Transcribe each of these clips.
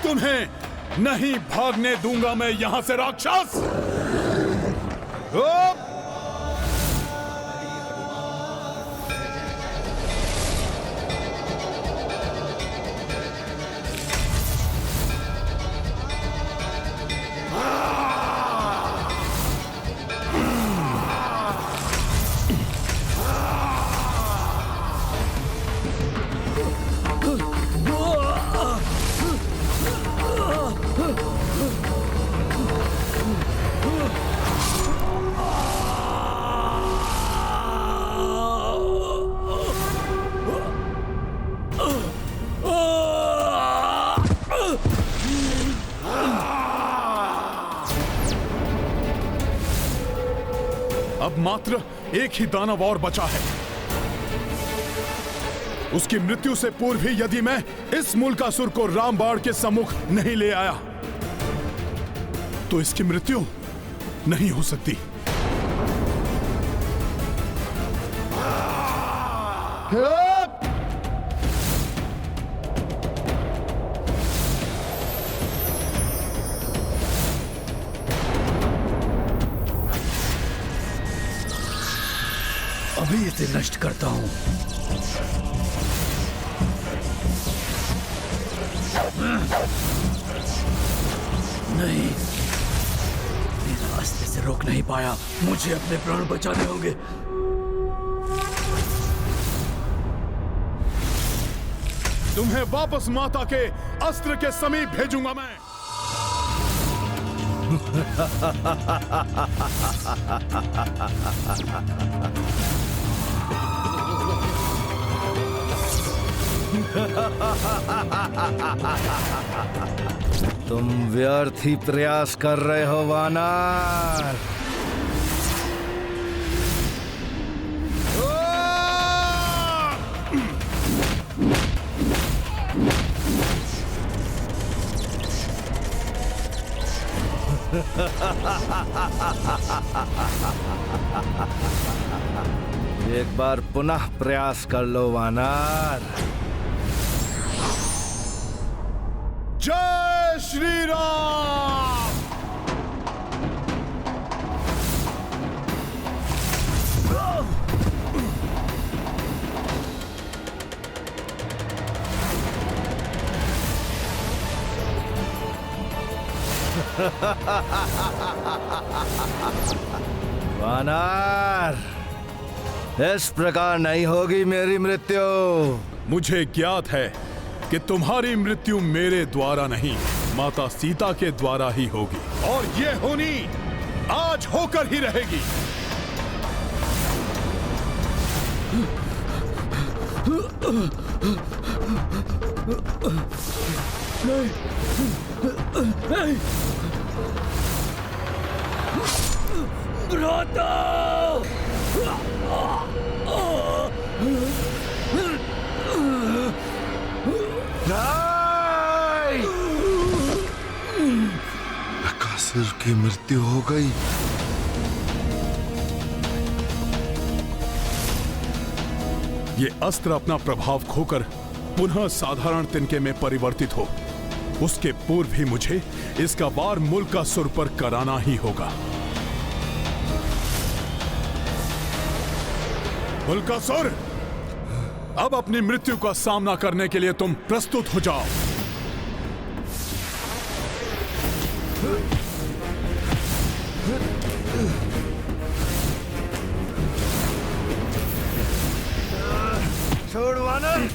तुम्हें नहीं भागने दूंगा मैं यहां से, राक्षस। अब मात्र एक ही दानव और बचा है। उसकी मृत्यु से पूर्व ही यदि मैं इस मूलकासुर को रामबाण के सम्मुख नहीं ले आया तो इसकी मृत्यु नहीं हो सकती। अभी इसे नष्ट करता हूं। नहीं, मेरा अस्त्र से रोक नहीं पाया। मुझे अपने प्राण बचाने होंगे। तुम्हें वापस माता के अस्त्र के समीप भेजूंगा मैं। तुम व्यर्थ ही प्रयास कर रहे हो वानर। एक बार पुनः प्रयास कर लो वानर। जय श्री राम। वानर, इस प्रकार नहीं होगी मेरी मृत्यु। मुझे ज्ञात है कि तुम्हारी मृत्यु मेरे द्वारा नहीं, माता सीता के द्वारा ही होगी, और ये होनी आज होकर ही रहेगी। नहीं, नहीं। भ्राता! बकासुर की मृत्यु हो गई। ये अस्त्र अपना प्रभाव खोकर पुनः साधारण तिनके में परिवर्तित हो, उसके पूर्व ही मुझे इसका वार मूलकासुर पर कराना ही होगा। मूलकासुर, अब अपनी मृत्यु का सामना करने के लिए तुम प्रस्तुत हो जाओ। छोड़ वानर,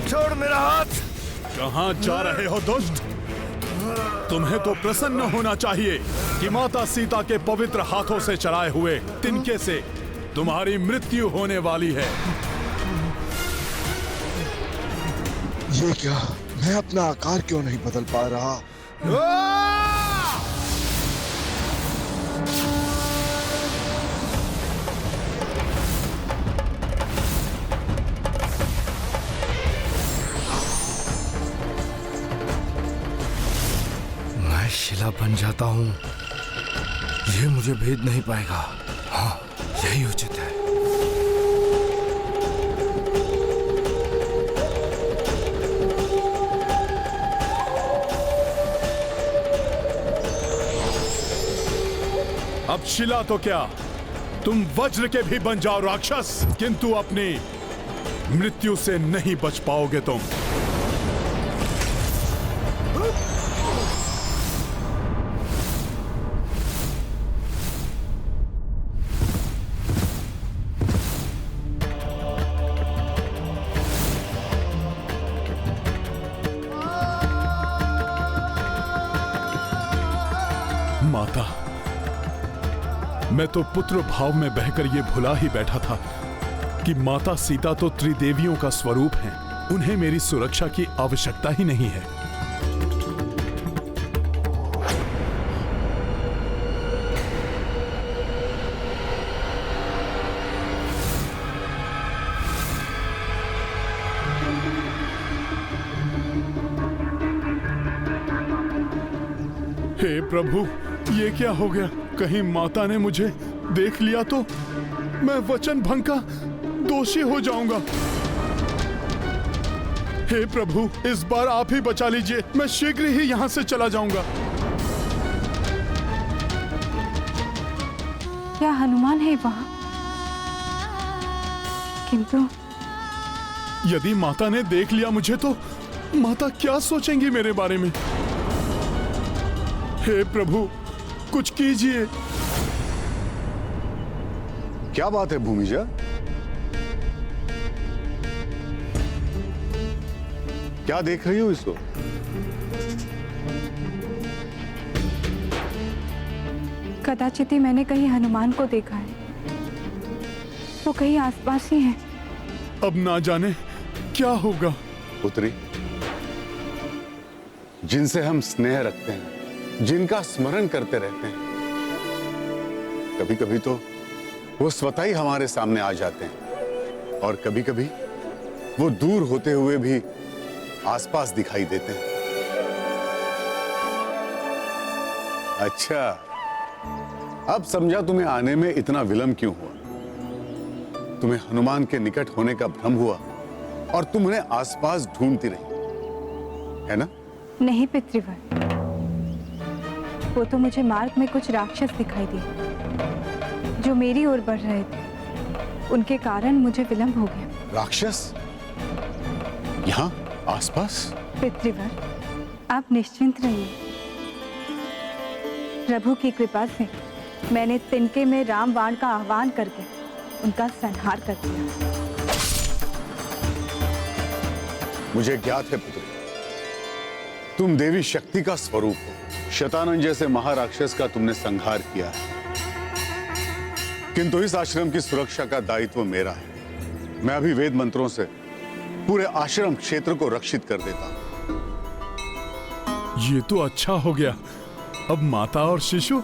छोड़ मेरा हाथ। कहां जा रहे हो दुष्ट? तुम्हें तो प्रसन्न होना चाहिए कि माता सीता के पवित्र हाथों से चलाए हुए तिनके से तुम्हारी मृत्यु होने वाली है। ये क्या? मैं अपना आकार क्यों नहीं बदल पा रहा? मैं शिला बन जाता हूं, ये मुझे भेद नहीं पाएगा। हाँ, यही उचित है। अब शिला तो क्या, तुम वज्र के भी बन जाओ राक्षस, किंतु अपनी मृत्यु से नहीं बच पाओगे तुम। माता, मैं तो पुत्र भाव में बहकर ये भुला ही बैठा था कि माता सीता तो त्रिदेवियों का स्वरूप हैं। उन्हें मेरी सुरक्षा की आवश्यकता ही नहीं है। हे प्रभु, ये क्या हो गया? कहीं माता ने मुझे देख लिया तो मैं वचन भंग का दोषी हो जाऊंगा। हे प्रभु, इस बार आप ही बचा लीजिए, मैं शीघ्र ही यहां से चला जाऊंगा। क्या हनुमान है वहां? किंतु यदि माता ने देख लिया मुझे तो माता क्या सोचेंगी मेरे बारे में? हे प्रभु, कुछ कीजिए। क्या बात है भूमिजा? क्या देख रही हो इसको? कदाचित ही मैंने कहीं हनुमान को देखा है। वो कहीं आसपास ही है। अब ना जाने क्या होगा। पुत्री, जिनसे हम स्नेह रखते हैं, जिनका स्मरण करते रहते हैं, कभी कभी तो वो स्वतः ही हमारे सामने आ जाते हैं और कभी कभी वो दूर होते हुए भी आसपास दिखाई देते हैं। अच्छा, अब समझा तुम्हें आने में इतना विलंब क्यों हुआ। तुम्हें हनुमान के निकट होने का भ्रम हुआ और तुम उन्हें आसपास ढूंढती रही, है ना? नहीं पितृवर, वो तो मुझे मार्ग में कुछ राक्षस दिखाई दिए जो मेरी ओर बढ़ रहे थे। उनके कारण मुझे विलंब हो गया। राक्षस यहाँ आसपास? पितृवर, आप निश्चिंत रहिए। प्रभु की कृपा से मैंने तिनके में राम बाण का आह्वान करके उनका संहार कर दिया। मुझे ज्ञात है पुत्री, तुम देवी शक्ति का स्वरूप हो। शतानन जैसे महाराक्षस का तुमने संहार किया है, किंतु इस आश्रम की सुरक्षा का दायित्व मेरा है। मैं अभी वेद मंत्रों से पूरे आश्रम क्षेत्र को रक्षित कर देता हूं। ये तो अच्छा हो गया, अब माता और शिशु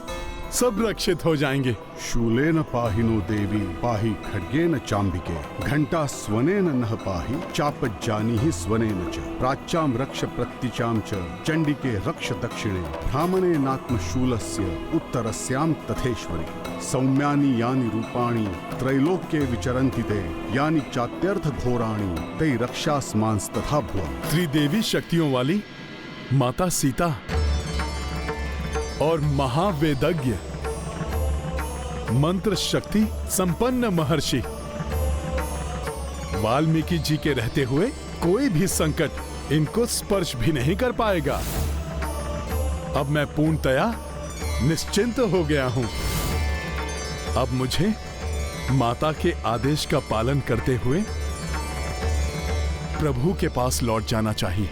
सब रक्षित हो जाएंगे। शूलेन पाहिनो देवी पाहि खड्गेन चांबिके घंटा स्वनेन नह पाहि चापज्जानीहि स्वनेन च प्राच्याम रक्ष प्रत्यचाम च चंडिके रक्ष दक्षिणे ब्राह्मणे नात्मशूलस्य उत्तरस्याम तथेश्वरी सौम्यानि यानि रूपाणि त्रैलोक्ये विचरन्ति ते यानि चात्यर्थ घोराणि ते रक्षास्मांस्तथा भुवः। त्रिदेवी शक्तियों वाली माता सीता और महावेदज्ञ मंत्र शक्ति संपन्न महर्षि वाल्मीकि जी के रहते हुए कोई भी संकट इनको स्पर्श भी नहीं कर पाएगा। अब मैं पूर्णतया निश्चिंत हो गया हूं। अब मुझे माता के आदेश का पालन करते हुए प्रभु के पास लौट जाना चाहिए।